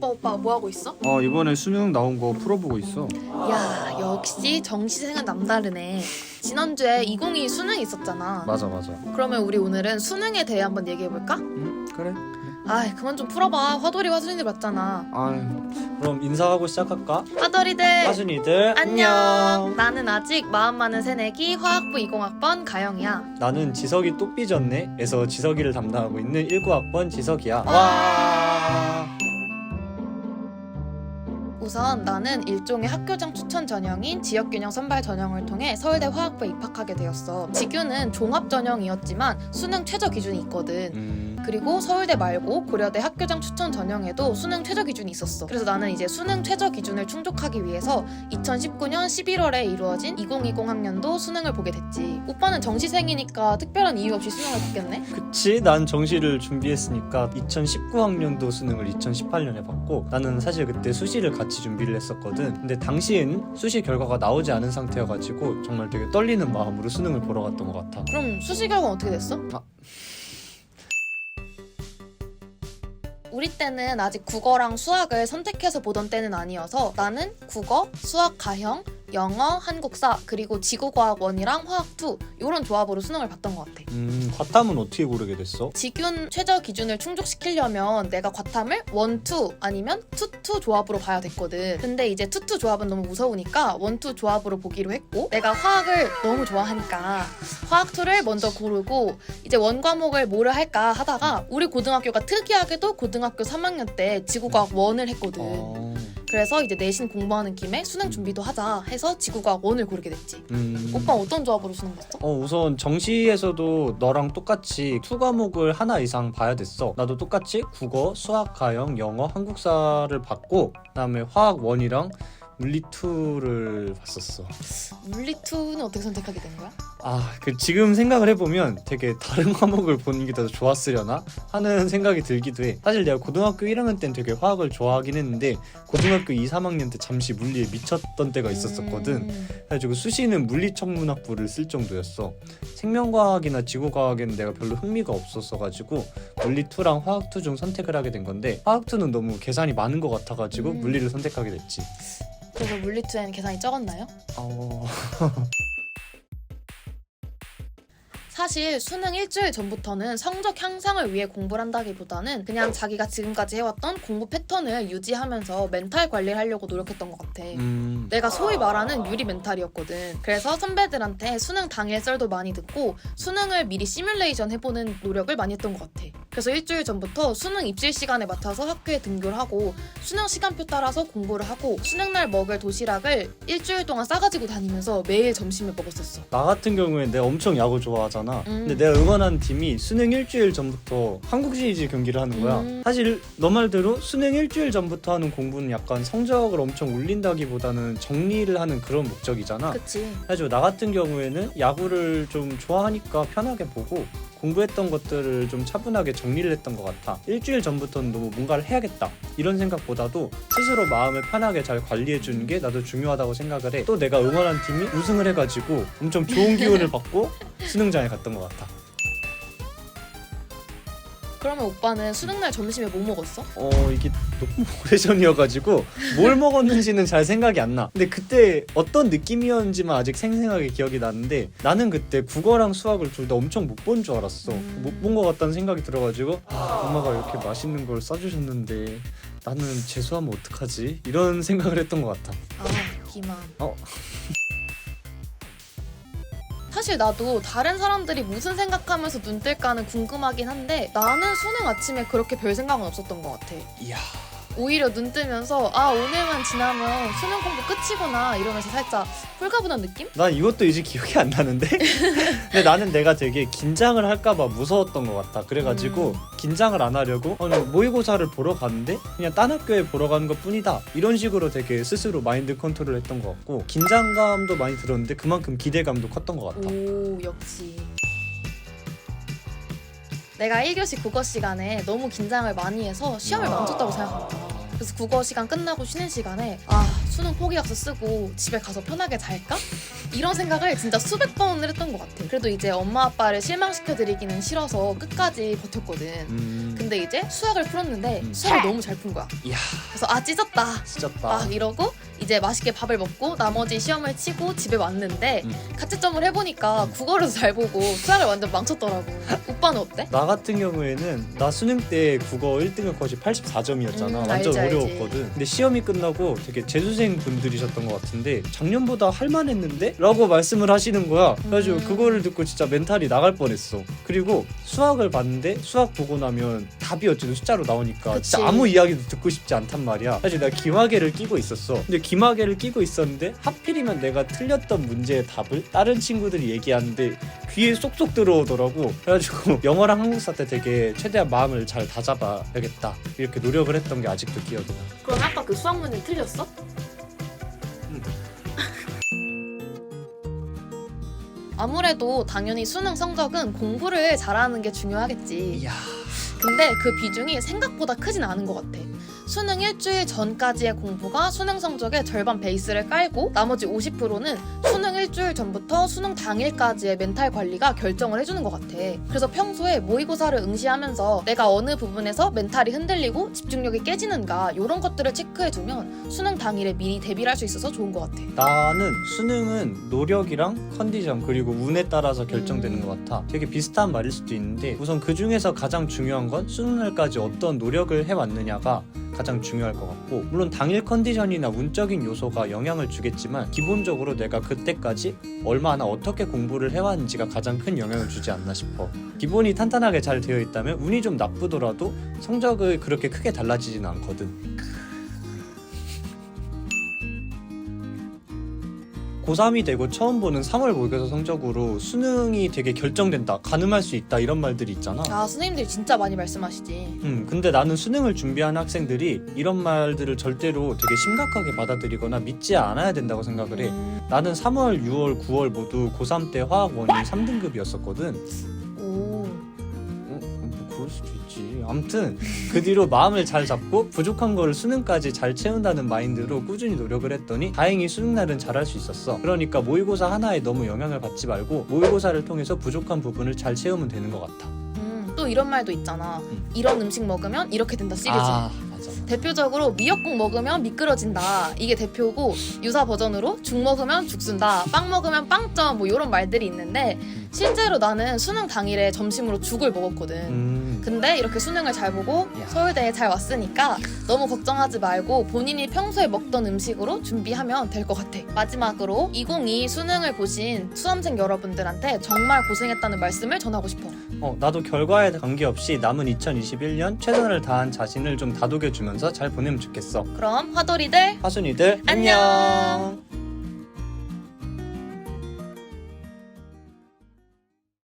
오빠 뭐 하고 있어? 이번에 수능 나온 거 풀어보고 있어. 야, 역시 정시생은 남다르네. 지난주에 2022 수능 있었잖아. 맞아. 그러면 우리 오늘은 수능에 대해 한번 얘기해볼까? 그래. 아이, 그만 좀 풀어봐. 화돌이 화순이들 맞잖아. 그럼 인사하고 시작할까? 화돌이들 하순이들 안녕. 나는 아직 마음 많은 새내기 화학부 20학번 가영이야. 나는 지석이 또 삐졌네 에서 지석이를 담당하고 있는 19학번 지석이야. 와. 우선 나는 일종의 학교장 추천 전형인 지역균형 선발 전형을 통해 서울대 화학부에 입학하게 되었어. 지규는 종합 전형이었지만 수능 최저 기준이 있거든. 그리고 서울대 말고 고려대 학교장 추천 전형에도 수능 최저 기준이 있었어. 그래서 나는 이제 수능 최저 기준을 충족하기 위해서 2019년 11월에 이루어진 2020 학년도 수능을 보게 됐지. 오빠는 정시생이니까 특별한 이유 없이 수능을 봤겠네? 그치, 난 정시를 준비했으니까 2019학년도 수능을 2018년에 봤고, 나는 사실 그때 수시를 같이 준비를 했었거든. 근데 당시에는 수시 결과가 나오지 않은 상태여가지고 정말 되게 떨리는 마음으로 수능을 보러 갔던 것 같아. 그럼 수시 결과는 어떻게 됐어? 우리 때는 아직 국어랑 수학을 선택해서 보던 때는 아니어서 나는 국어, 수학 가형, 영어, 한국사, 그리고 지구과학1이랑 화학2 이런 조합으로 수능을 봤던 것 같아. 과탐은 어떻게 고르게 됐어? 지균 최저 기준을 충족시키려면 내가 과탐을 1, 2 아니면 2, 2 조합으로 봐야 됐거든. 근데 이제 2, 2 조합은 너무 무서우니까 1, 2 조합으로 보기로 했고, 내가 화학을 너무 좋아하니까 화학2를 먼저 고르고 이제 원과목을 뭐를 할까 하다가 우리 고등학교가 특이하게도 고등학교 3학년 때 지구과학1을 했거든. 그래서 이제 내신 공부하는 김에 수능 준비도 하자 해서 지구과학1을 고르게 됐지. 오빠 어떤 조합으로 수능 봤어? 우선 정시에서도 너랑 똑같이 2과목을 하나 이상 봐야 됐어. 나도 똑같이 국어, 수학, 가형, 영어, 한국사를 봤고, 그다음에 화학1이랑 물리2를 봤었어. 물리2는 어떻게 선택하게 된 거야? 지금 생각을 해보면 되게 다른 과목을 보는 게 더 좋았으려나 하는 생각이 들기도 해. 사실 내가 고등학교 1학년 때는 되게 화학을 좋아하긴 했는데 고등학교 2, 3학년 때 잠시 물리에 미쳤던 때가 있었거든. 그래가지고 수시는 물리천문학부를 쓸 정도였어. 생명과학이나 지구과학에는 내가 별로 흥미가 없었어가지고 물리2랑 화학2 중 선택을 하게 된 건데, 화학2는 너무 계산이 많은 것 같아가지고 물리를 선택하게 됐지. 그래서 물리2에는 계산이 적었나요? 사실 수능 일주일 전부터는 성적 향상을 위해 공부를 한다기보다는 그냥 자기가 지금까지 해왔던 공부 패턴을 유지하면서 멘탈 관리를 하려고 노력했던 것 같아. 내가 소위 말하는 유리 멘탈이었거든. 그래서 선배들한테 수능 당일 썰도 많이 듣고 수능을 미리 시뮬레이션 해보는 노력을 많이 했던 것 같아. 그래서 일주일 전부터 수능 입실 시간에 맞춰서 학교에 등교를 하고 수능 시간표 따라서 공부를 하고 수능날 먹을 도시락을 일주일 동안 싸가지고 다니면서 매일 점심을 먹었었어. 나 같은 경우엔 내가 엄청 야구 좋아하잖아. 근데 내가 응원하는 팀이 수능 일주일 전부터 한국 시리즈 경기를 하는 거야. 사실 너 말대로 수능 일주일 전부터 하는 공부는 약간 성적을 엄청 올린다기보다는 정리를 하는 그런 목적이잖아. 그치. 그래서 나 같은 경우에는 야구를 좀 좋아하니까 편하게 보고 공부했던 것들을 좀 차분하게 정리를 했던 것 같아. 일주일 전부터는 너무 뭔가를 해야겠다 이런 생각보다도 스스로 마음을 편하게 잘 관리해주는 게 나도 중요하다고 생각을 해. 또 내가 응원한 팀이 우승을 해가지고 엄청 좋은 기운을 받고 수능장에 갔던 것 같아. 그러면 오빠는 수능날 점심에 뭐 먹었어? 이게 너무 오래전이어가지고 뭘 먹었는지는 잘 생각이 안 나. 근데 그때 어떤 느낌이었는지만 아직 생생하게 기억이 나는데, 나는 그때 국어랑 수학을 둘 다 엄청 못 본 줄 알았어. 못 본 것 같다는 생각이 들어가지고 엄마가 이렇게 맛있는 걸 싸주셨는데 나는 재수하면 어떡하지? 이런 생각을 했던 것 같아. 기만. 사실 나도 다른 사람들이 무슨 생각하면서 눈 뜰까는 궁금하긴 한데 나는 수능 아침에 그렇게 별 생각은 없었던 것 같아. 이야. 오히려 눈 뜨면서 오늘만 지나면 수능 공부 끝이구나 이러면서 살짝 홀가분한 느낌? 난 이것도 이제 기억이 안 나는데? 근데 나는 내가 되게 긴장을 할까봐 무서웠던 것 같아. 그래가지고 긴장을 안 하려고 모의고사를 보러 갔는데 그냥 딴 학교에 보러 가는 것 뿐이다 이런 식으로 되게 스스로 마인드 컨트롤 했던 것 같고, 긴장감도 많이 들었는데 그만큼 기대감도 컸던 것 같아. 오, 역시. 내가 1교시 국어 시간에 너무 긴장을 많이 해서 시험을 망쳤다고 생각합니다. 그래서 국어 시간 끝나고 쉬는 시간에 아 수능 포기학서 쓰고 집에 가서 편하게 잘까? 이런 생각을 진짜 수백 번을 했던 것 같아. 그래도 이제 엄마 아빠를 실망시켜드리기는 싫어서 끝까지 버텼거든. 근데 이제 수학을 풀었는데 수학을 너무 잘 푼 거야. 이야. 그래서 아 찢었다 막 이러고 이제 맛있게 밥을 먹고 나머지 시험을 치고 집에 왔는데 가채점을 해보니까 국어를 잘 보고 수학을 완전 망쳤더라고. 오빠는 어때? 나 같은 경우에는 나 수능 때 국어 1등급 거의 84점이었잖아. 완전 알지. 어려웠거든. 근데 시험이 끝나고 되게 재수생 분들이셨던 것 같은데 작년보다 할만했는데? 라고 말씀을 하시는 거야. 그래가지고 그거를 듣고 진짜 멘탈이 나갈 뻔했어. 그리고 수학을 봤는데 수학 보고 나면 답이 어쨌든 숫자로 나오니까 그치. 진짜 아무 이야기도 듣고 싶지 않단 말이야. 사실 나 기마개를 끼고 있었어. 근데 기마개를 끼고 있었는데 하필이면 내가 틀렸던 문제의 답을 다른 친구들이 얘기하는데 귀에 쏙쏙 들어오더라고. 그래가지고 영어랑 한국사 때 되게 최대한 마음을 잘 다잡아야겠다 이렇게 노력을 했던 게 아직도 기억이 나. 그럼 아까 그 수학 문제 틀렸어? 아무래도 당연히 수능 성적은 공부를 잘하는 게 중요하겠지. 이야. 근데 그 비중이 생각보다 크진 않은 것 같아. 수능 일주일 전까지의 공부가 수능 성적의 절반 베이스를 깔고 나머지 50%는 수능 일주일 전부터 수능 당일까지의 멘탈 관리가 결정을 해주는 것 같아. 그래서 평소에 모의고사를 응시하면서 내가 어느 부분에서 멘탈이 흔들리고 집중력이 깨지는가 이런 것들을 체크해두면 수능 당일에 미리 대비를 할 수 있어서 좋은 것 같아. 나는 수능은 노력이랑 컨디션 그리고 운에 따라서 결정되는 것 같아. 되게 비슷한 말일 수도 있는데 우선 그 중에서 가장 중요한 건 수능날까지 어떤 노력을 해왔느냐가 가장 중요할 것 같고, 물론 당일 컨디션이나 운적인 요소가 영향을 주겠지만 기본적으로 내가 그때까지 얼마나 어떻게 공부를 해왔는지가 가장 큰 영향을 주지 않나 싶어. 기본이 탄탄하게 잘 되어 있다면 운이 좀 나쁘더라도 성적을 그렇게 크게 달라지진 않거든. 고3이 되고 처음 보는 3월 모의고사 성적으로 수능이 되게 결정된다, 가늠할 수 있다 이런 말들이 있잖아. 아 선생님들이 진짜 많이 말씀하시지. 근데 나는 수능을 준비하는 학생들이 이런 말들을 절대로 되게 심각하게 받아들이거나 믿지 않아야 된다고 생각을 해. 나는 3월, 6월, 9월 모두 고3 때 화학 원이 3등급이었었거든. 오. 그럴 수도 있지. 아무튼 그 뒤로 마음을 잘 잡고 부족한 거를 수능까지 잘 채운다는 마인드로 꾸준히 노력을 했더니 다행히 수능날은 잘할 수 있었어. 그러니까 모의고사 하나에 너무 영향을 받지 말고 모의고사를 통해서 부족한 부분을 잘 채우면 되는 것 같아. 또 이런 말도 있잖아. 이런 음식 먹으면 이렇게 된다 시리즈. 아 맞아. 대표적으로 미역국 먹으면 미끄러진다 이게 대표고, 유사 버전으로 죽 먹으면 죽순다, 빵 먹으면 빵점, 뭐 이런 말들이 있는데 실제로 나는 수능 당일에 점심으로 죽을 먹었거든. 근데 이렇게 수능을 잘 보고 서울대에 잘 왔으니까 너무 걱정하지 말고 본인이 평소에 먹던 음식으로 준비하면 될 것 같아. 마지막으로 2022 수능을 보신 수험생 여러분들한테 정말 고생했다는 말씀을 전하고 싶어. 나도 결과에 관계없이 남은 2021년 최선을 다한 자신을 좀 다독여주면서 잘 보내면 좋겠어. 그럼 화돌이들 하순이들 안녕.